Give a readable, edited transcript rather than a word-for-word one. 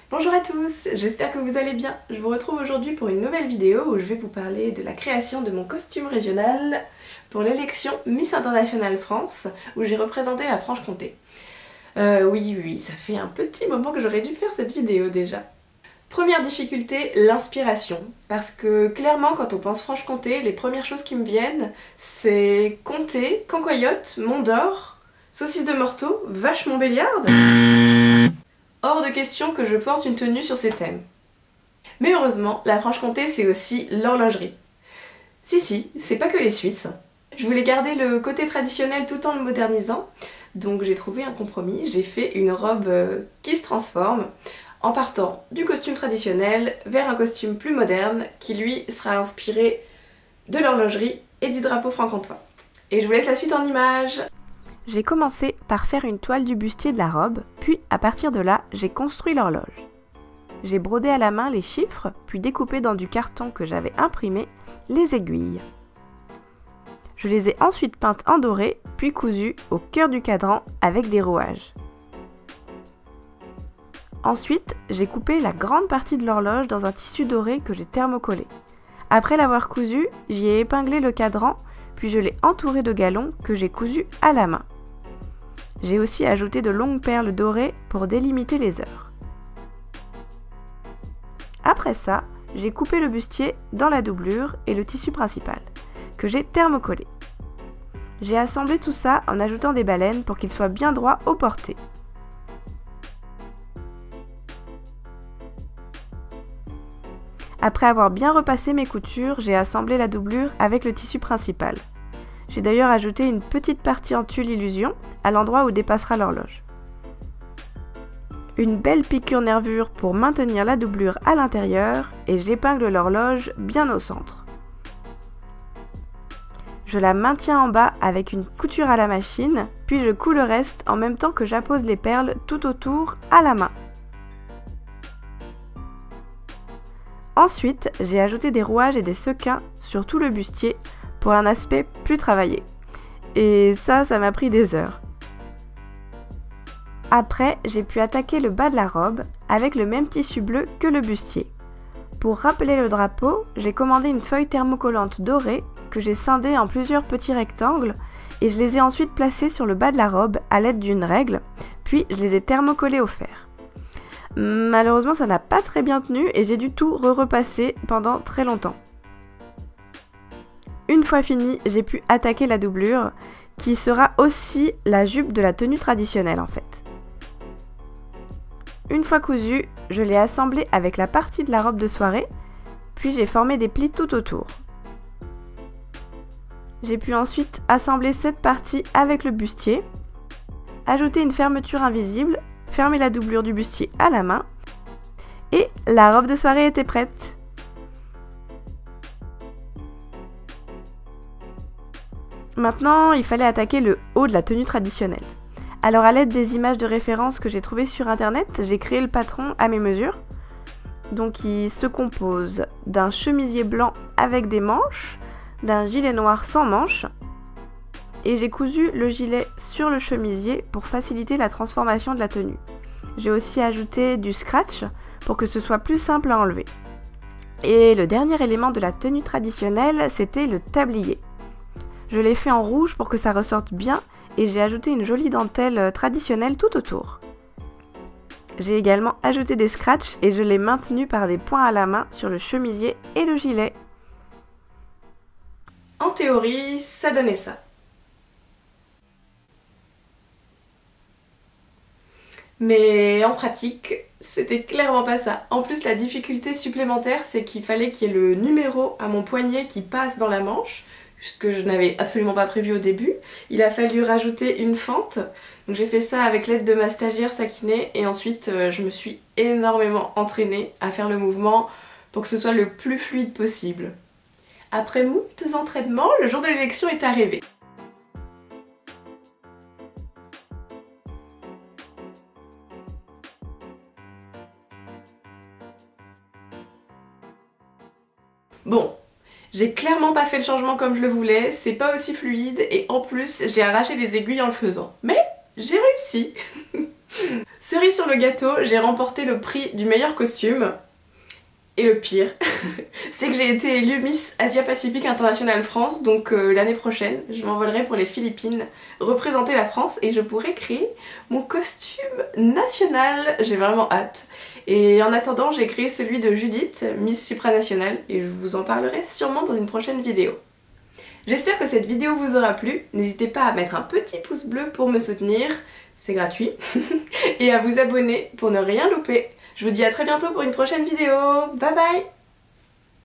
Bonjour à tous, j'espère que vous allez bien. Je vous retrouve aujourd'hui pour une nouvelle vidéo où je vais vous parler de la création de mon costume régional pour l'élection Miss Internationale France où j'ai représenté la Franche-Comté. Oui, ça fait un petit moment que j'aurais dû faire cette vidéo déjà. Première difficulté, l'inspiration. Parce que clairement, quand on pense Franche-Comté, les premières choses qui me viennent, c'est comté, cancoyote, Mont d'Or, saucisse de Morteau, vache Montbéliarde. Hors de question que je porte une tenue sur ces thèmes. Mais heureusement, la Franche-Comté c'est aussi l'horlogerie. Si, c'est pas que les Suisses. Je voulais garder le côté traditionnel tout en le modernisant, donc j'ai trouvé un compromis, j'ai fait une robe qui se transforme en partant du costume traditionnel vers un costume plus moderne qui lui sera inspiré de l'horlogerie et du drapeau franc-comtois. Et je vous laisse la suite en images. J'ai commencé par faire une toile du bustier de la robe, puis à partir de là, j'ai construit l'horloge. J'ai brodé à la main les chiffres, puis découpé dans du carton que j'avais imprimé les aiguilles. Je les ai ensuite peintes en doré, puis cousues au cœur du cadran avec des rouages. Ensuite, j'ai coupé la grande partie de l'horloge dans un tissu doré que j'ai thermocollé. Après l'avoir cousu, j'y ai épinglé le cadran, puis je l'ai entouré de galons que j'ai cousus à la main. J'ai aussi ajouté de longues perles dorées pour délimiter les heures. Après ça, j'ai coupé le bustier dans la doublure et le tissu principal, que j'ai thermocollé. J'ai assemblé tout ça en ajoutant des baleines pour qu'il soit bien droit au porté. Après avoir bien repassé mes coutures, j'ai assemblé la doublure avec le tissu principal. J'ai d'ailleurs ajouté une petite partie en tulle illusion à l'endroit où dépassera l'horloge. Une belle piqûre nervure pour maintenir la doublure à l'intérieur et j'épingle l'horloge bien au centre. Je la maintiens en bas avec une couture à la machine, puis je couds le reste en même temps que j'appose les perles tout autour à la main. Ensuite, j'ai ajouté des rouages et des sequins sur tout le bustier pour un aspect plus travaillé. Et ça m'a pris des heures. Après, j'ai pu attaquer le bas de la robe avec le même tissu bleu que le bustier. Pour rappeler le drapeau, j'ai commandé une feuille thermocollante dorée que j'ai scindée en plusieurs petits rectangles et je les ai ensuite placés sur le bas de la robe à l'aide d'une règle, puis je les ai thermocollés au fer. Malheureusement, ça n'a pas très bien tenu et j'ai dû tout repasser pendant très longtemps. Une fois fini, j'ai pu attaquer la doublure, qui sera aussi la jupe de la tenue traditionnelle en fait. Une fois cousue, je l'ai assemblée avec la partie de la robe de soirée, puis j'ai formé des plis tout autour. J'ai pu ensuite assembler cette partie avec le bustier, ajouter une fermeture invisible, fermer la doublure du bustier à la main, et la robe de soirée était prête. Maintenant, il fallait attaquer le haut de la tenue traditionnelle. Alors à l'aide des images de référence que j'ai trouvées sur internet, j'ai créé le patron à mes mesures. Donc il se compose d'un chemisier blanc avec des manches, d'un gilet noir sans manches, et j'ai cousu le gilet sur le chemisier pour faciliter la transformation de la tenue. J'ai aussi ajouté du scratch pour que ce soit plus simple à enlever. Et le dernier élément de la tenue traditionnelle, c'était le tablier. Je l'ai fait en rouge pour que ça ressorte bien et j'ai ajouté une jolie dentelle traditionnelle tout autour. J'ai également ajouté des scratchs et je l'ai maintenu par des points à la main sur le chemisier et le gilet. En théorie, ça donnait ça. Mais en pratique, c'était clairement pas ça. En plus, la difficulté supplémentaire, c'est qu'il fallait qu'il y ait le numéro à mon poignet qui passe dans la manche, ce que je n'avais absolument pas prévu au début. Il a fallu rajouter une fente, donc j'ai fait ça avec l'aide de ma stagiaire Sakiné et ensuite je me suis énormément entraînée à faire le mouvement pour que ce soit le plus fluide possible. Après moult entraînements, le jour de l'élection est arrivé. Bon, j'ai clairement pas fait le changement comme je le voulais, c'est pas aussi fluide et en plus j'ai arraché les aiguilles en le faisant. Mais j'ai réussi. Cerise sur le gâteau, j'ai remporté le prix du meilleur costume. Et le pire, c'est que j'ai été élue Miss Asia-Pacifique International France, donc l'année prochaine, je m'envolerai pour les Philippines représenter la France et je pourrai créer mon costume national. J'ai vraiment hâte. Et en attendant, j'ai créé celui de Judith, Miss Supranationale, et je vous en parlerai sûrement dans une prochaine vidéo. J'espère que cette vidéo vous aura plu. N'hésitez pas à mettre un petit pouce bleu pour me soutenir, c'est gratuit, et à vous abonner pour ne rien louper. Je vous dis à très bientôt pour une prochaine vidéo. Bye bye!